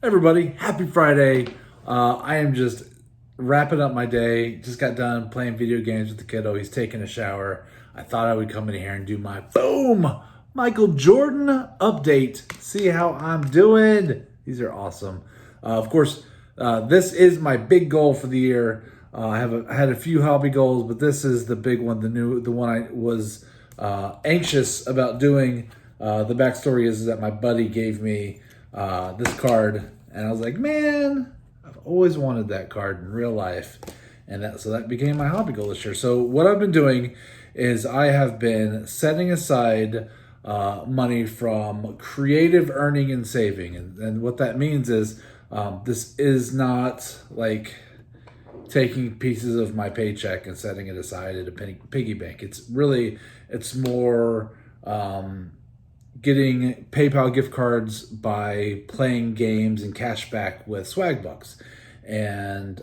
Everybody, happy Friday. I am just wrapping up my day. Just got done playing video games with the kiddo. He's taking a shower. I thought I would come in here and do my boom Michael Jordan update. See how I'm doing. These are awesome. Of course, this is my big goal for the year. I had a few hobby goals, but this is the big one. The one I was anxious about doing. The backstory is that my buddy gave me this card, and I was like, man, I've always wanted that card in real life, and so that became my hobby goal this year. So what I've been doing is I have been setting aside money from creative earning and saving, and what that means is this is not like taking pieces of my paycheck and setting it aside at a piggy bank. It's more getting PayPal gift cards by playing games and cash back with swag bucks, and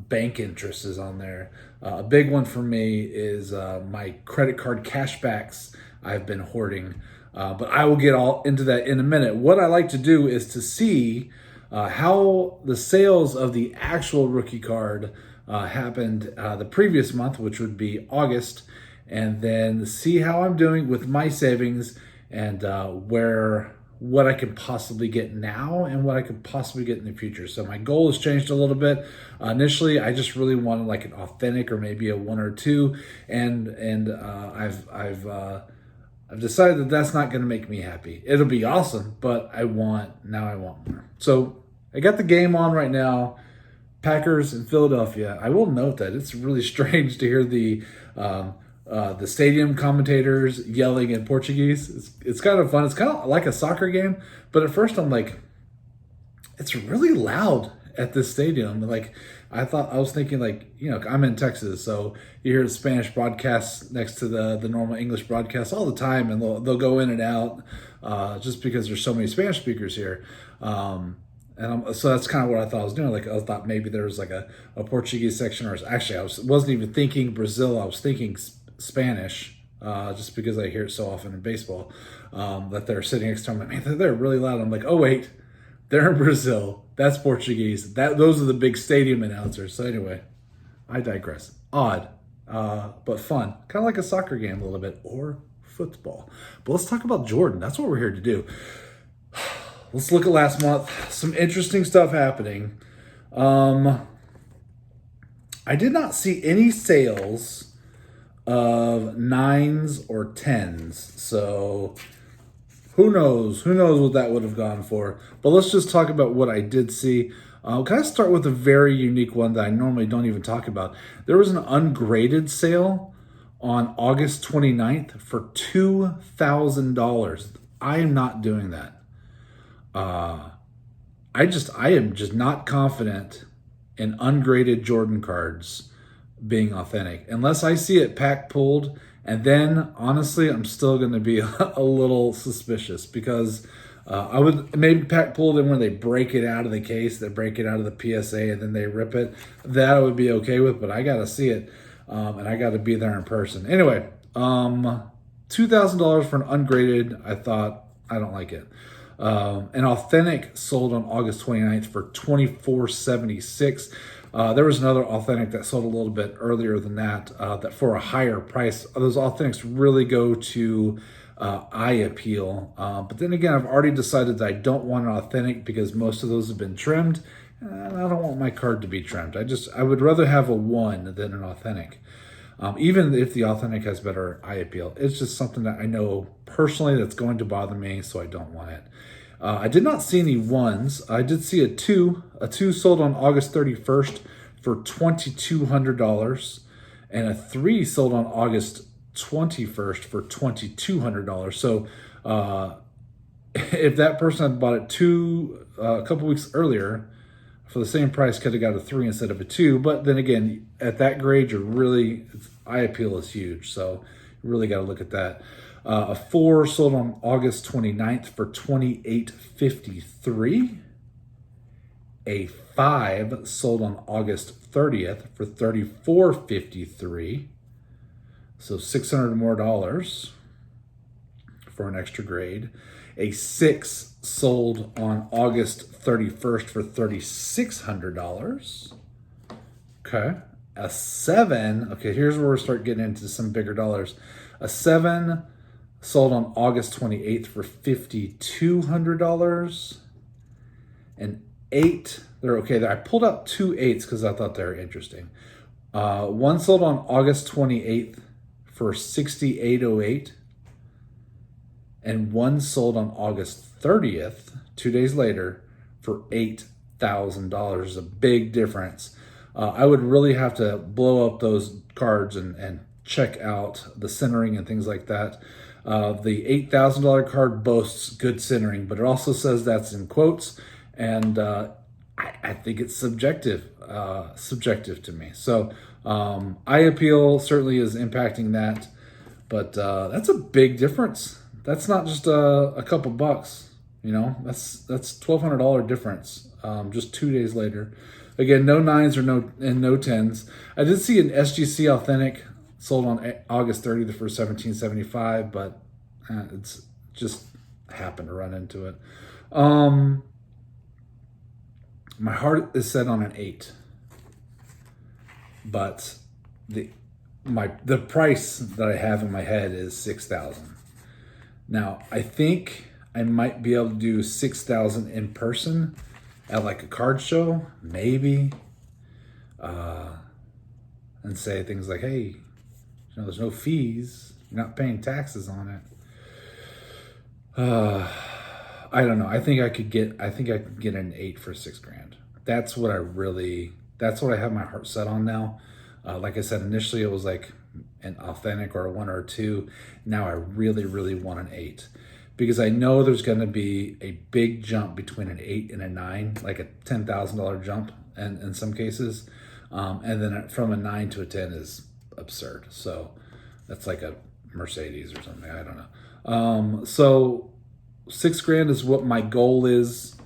bank interest is on there. A big one for me is my credit card cashbacks I've been hoarding, but I will get all into that in a minute. What I like to do is to see how the sales of the actual rookie card happened the previous month, which would be August, and then see how I'm doing with my savings and what I could possibly get now and what I could possibly get in the future. So my goal has changed a little bit. Initially, I just really wanted like an authentic or maybe a one or two, and I've decided that that's not going to make me happy. It'll be awesome, but I want more. So I got the game on right now. Packers in Philadelphia. I will note that it's really strange to hear the stadium commentators yelling in Portuguese. It's kind of fun. It's kind of like a soccer game, but at first I'm like, it's really loud at this stadium. Like I was thinking like, I'm in Texas, so you hear the Spanish broadcasts next to the normal English broadcasts all the time, and they'll go in and out just because there's so many Spanish speakers here. So that's kind of what I thought I was doing. Like I thought maybe there was like a Portuguese section, or actually wasn't even thinking Brazil. I was thinking Spanish, just because I hear it so often in baseball, that they're sitting next to me. Man, they're really loud. I'm like, oh wait, they're in Brazil. That's Portuguese. Those are the big stadium announcers. So anyway, I digress. Odd, but fun. Kind of like a soccer game a little bit, or football. But let's talk about Jordan. That's what we're here to do. Let's look at last month. Some interesting stuff happening. I did not see any sales of 9s or 10s. So who knows? Who knows what that would have gone for? But let's just talk about what I did see. Can I start with a very unique one that I normally don't even talk about? There was an ungraded sale on August 29th for $2,000. I am not doing that. I am just not confident in ungraded Jordan cards being authentic unless I see it pack pulled, and then honestly I'm still going to be a little suspicious, because I would maybe pack pulled, and when they break it out of the case, they break it out of the PSA and then they rip it, that I would be okay with, but I got to see it, and I got to be there in person. Anyway, $2,000 for an ungraded. I thought, I don't like it. An authentic sold on August 29th for $24.76. There was another authentic that sold a little bit earlier than that, that for a higher price. Those authentics really go to eye appeal. But then again, I've already decided that I don't want an authentic because most of those have been trimmed, and I don't want my card to be trimmed. I would rather have a one than an authentic. Even if the authentic has better eye appeal, it's just something that I know personally that's going to bother me, so I don't want it. I did not see any ones. I did see a two sold on August 31st for $2,200, and a 3 sold on August 21st for $2,200. So if that person had bought it a couple weeks earlier, for the same price, could have got a 3 instead of a 2. But then again, at that grade, eye appeal is huge. So you really got to look at that. A 4 sold on August 29th for $28.53. A 5 sold on August 30th for $34.53. So $600 more for an extra grade. A 6 sold on August 31st for $3,600. Okay. A 7, okay, here's where we start getting into some bigger dollars. A 7 sold on August 28th for $5,200. An 8, I pulled out 2 8s because I thought they were interesting. One sold on August 28th for $6,808. And one sold on August 30th, 2 days later, for $8,000. A big difference. I would really have to blow up those cards and check out the centering and things like that. The $8,000 card boasts good centering, but it also says that's in quotes, and I think it's subjective to me. So eye appeal certainly is impacting that, but that's a big difference. That's not just a couple bucks, That's $1,200 difference just 2 days later. Again, no 9s or no 10s. I did see an SGC Authentic sold on August 30th for $1,775, but it's just happened to run into it. My heart is set on an 8, but the price that I have in my head is $6,000. Now, I think I might be able to do $6,000 in person at like a card show, maybe, and say things like, hey, there's no fees, you're not paying taxes on it. I don't know. I think I could get an 8 for $6,000. That's what I have my heart set on now. Like I said, initially it was like an authentic or a 1 or a 2. Now I really, really want an 8. Because I know there's going to be a big jump between an 8 and a 9, like a $10,000 jump in some cases. And then from a 9 to a 10 is absurd. So that's like a Mercedes or something. I don't know. So $6,000 is what my goal is.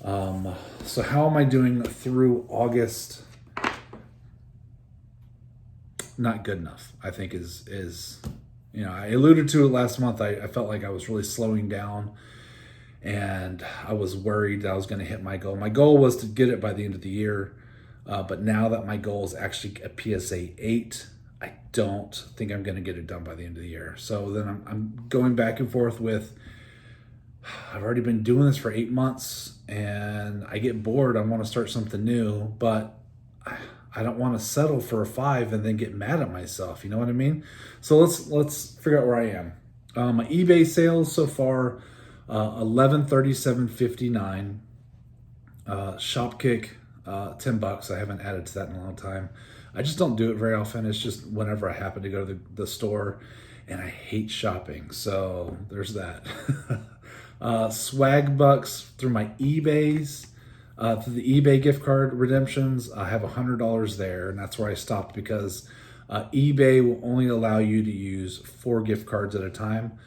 So how am I doing through August? Not good enough, I think is I alluded to it last month. I felt like I was really slowing down, and I was worried that I was going to hit my goal. My goal was to get it by the end of the year, but now that my goal is actually a PSA 8, I don't think I'm going to get it done by the end of the year. So then I'm going back and forth with, I've already been doing this for 8 months, and I get bored. I want to start something new, but I don't want to settle for a 5 and then get mad at myself. You know what I mean? So let's figure out where I am. My eBay sales so far, $1137.59. ShopKick, $10. I haven't added to that in a long time. I just don't do it very often. It's just whenever I happen to go to the store, and I hate shopping. So there's that. Swag bucks through my eBays. Through the eBay gift card redemptions, I have $100 there, and that's where I stopped because eBay will only allow you to use 4 gift cards at a time.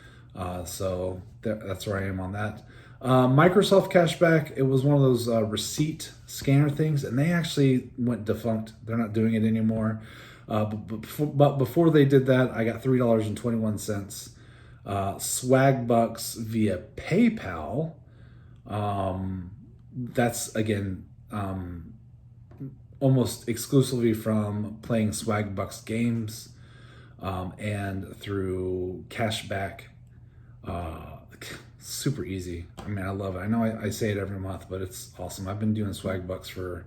So that's where I am on that. Microsoft Cashback, it was one of those receipt scanner things, and they actually went defunct. They're not doing it anymore. But before they did that, I got $3.21. Swag bucks via PayPal. That's again almost exclusively from playing Swag Bucks games and through cashback. Super easy. I mean, I love it. I know I say it every month, but it's awesome. I've been doing Swag Bucks for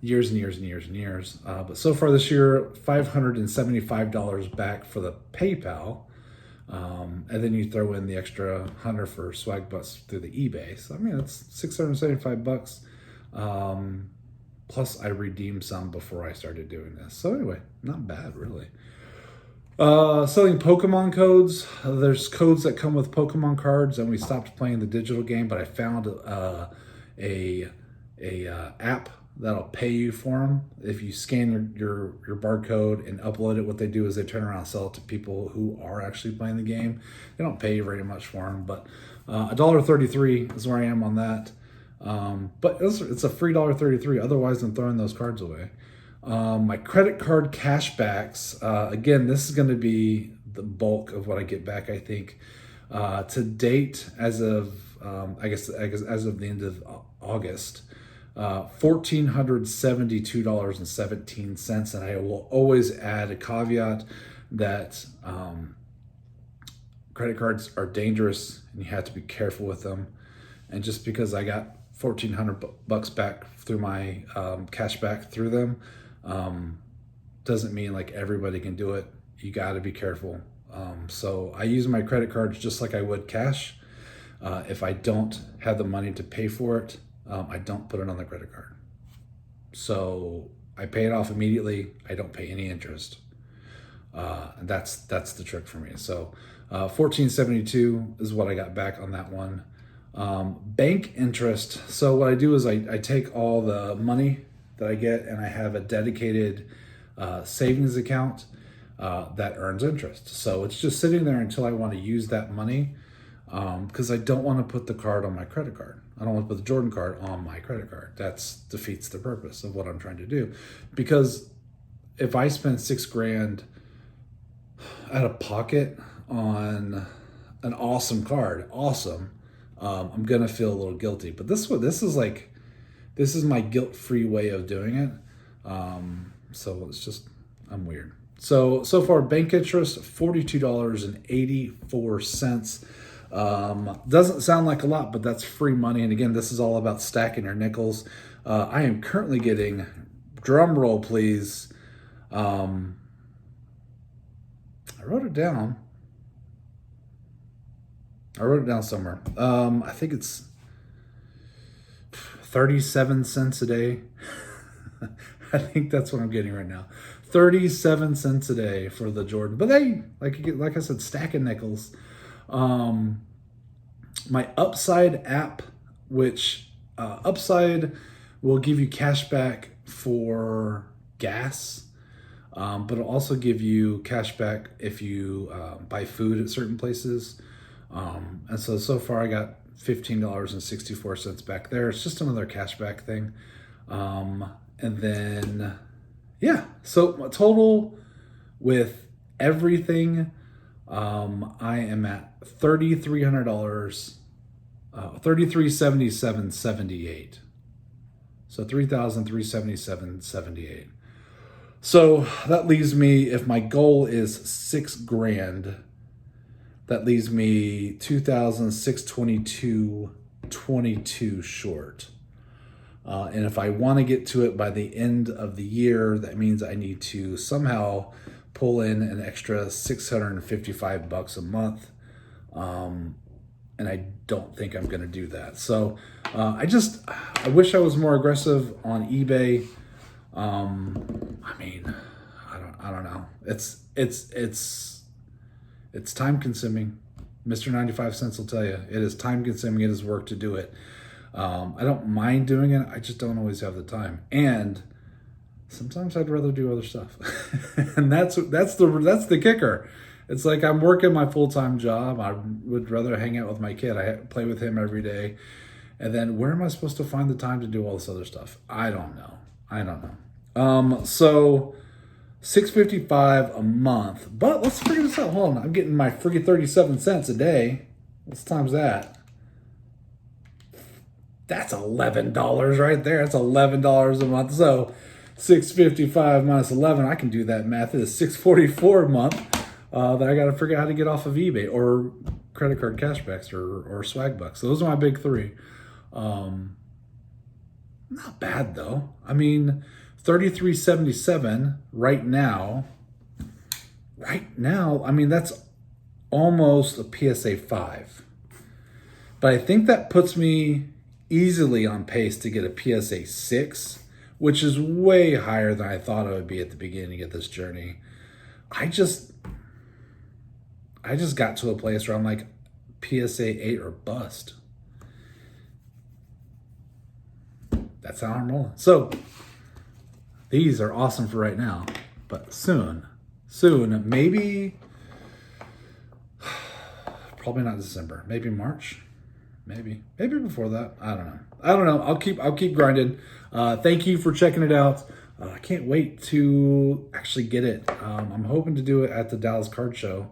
years and years and years and years. But so far this year, $575 back for the PayPal. And then you throw in the extra 100 for Swag Bucks through the eBay. So I mean, it's $675. Plus I redeemed some before I started doing this. So anyway, not bad really. Selling Pokemon codes. There's codes that come with Pokemon cards, and we stopped playing the digital game, but I found a app that'll pay you for them. If you scan your barcode and upload it, what they do is they turn around and sell it to people who are actually playing the game. They don't pay you very much for them, but $1.33 is where I am on that. But it's a free $1.33. Otherwise, I'm throwing those cards away. My credit card cashbacks. Again, this is going to be the bulk of what I get back, I think. To date, as of I guess as of the end of August, $1,472.17, and I will always add a caveat that credit cards are dangerous and you have to be careful with them. And just because I got $1,400 back through my cash back through them, doesn't mean like everybody can do it. You got to be careful. So I use my credit cards just like I would cash. If I don't have the money to pay for it, I don't put it on the credit card. So I pay it off immediately. I don't pay any interest. And that's the trick for me. So $1,472 is what I got back on that one. Bank interest. So what I do is I take all the money that I get and I have a dedicated savings account that earns interest. So it's just sitting there until I want to use that money, because I don't want to put the card on my credit card. I don't want to put the Jordan card on my credit card. That defeats the purpose of what I'm trying to do. Because if I spend $6,000 out of pocket on an awesome card, I'm gonna feel a little guilty. But this is my guilt-free way of doing it. So it's just, I'm weird. So far, bank interest, $42.84. Doesn't sound like a lot, but that's free money. And again, this is all about stacking your nickels. I am currently getting, drum roll please, I wrote it down. Somewhere. I think it's 37 cents a day. I think that's what I'm getting right now. 37 cents a day for the Jordan. But they, like I said, stacking nickels. My Upside app, which Upside will give you cash back for gas, but it'll also give you cash back if you buy food at certain places. And so far I got $15.64 back there. It's just another cashback thing. And then, yeah, so total with everything, I am at $3,300, $3,377.78. So $3,377.78. So that leaves me, if my goal is $6,000, that leaves me $2,622.22 short. And if I want to get to it by the end of the year, that means I need to somehow pull in an extra $655 a month. And I don't think I'm going to do that. So I wish I was more aggressive on eBay. I don't know. It's time consuming. Mr. 95 cents will tell you it is time consuming. It is work to do it. I don't mind doing it. I just don't always have the time. And sometimes I'd rather do other stuff. And that's the kicker. It's like I'm working my full-time job. I would rather hang out with my kid. I play with him every day. And then where am I supposed to find the time to do all this other stuff? I don't know. So $655 a month. But let's figure this out. Hold on. I'm getting my freaking 37 cents a day. What's times that? That's $11 right there. That's $11 a month. So $655 minus 11, I can do that math. It is $644 a month that I got to figure out how to get off of eBay or credit card cashbacks or swag bucks. So those are my big three. Not bad though. I mean, $33.77 right now. I mean, that's almost a PSA 5. But I think that puts me easily on pace to get a PSA 6, which is way higher than I thought it would be at the beginning of this journey. I just got to a place where I'm like, PSA 8 or bust. That's how I'm rolling. So these are awesome for right now, but soon, maybe, probably not December, maybe March. Maybe before that. I don't know. I'll keep grinding. Thank you for checking it out. I can't wait to actually get it. I'm hoping to do it at the Dallas Card Show.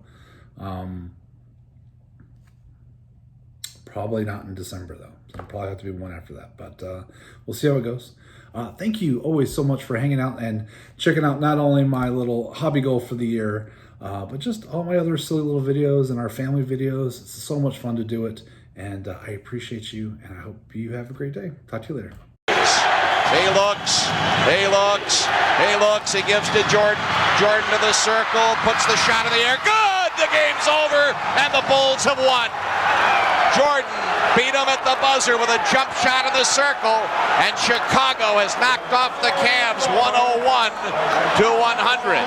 Probably not in December, though. It'll probably have to be one after that. But we'll see how it goes. Thank you always so much for hanging out and checking out not only my little hobby goal for the year, but just all my other silly little videos and our family videos. It's so much fun to do it. And I appreciate you, and I hope you have a great day. Talk to you later. He looks, he gives to Jordan. Jordan to the circle, puts the shot in the air. Good! The game's over, and the Bulls have won. Jordan beat him at the buzzer with a jump shot in the circle, and Chicago has knocked off the Cavs 101 to 100.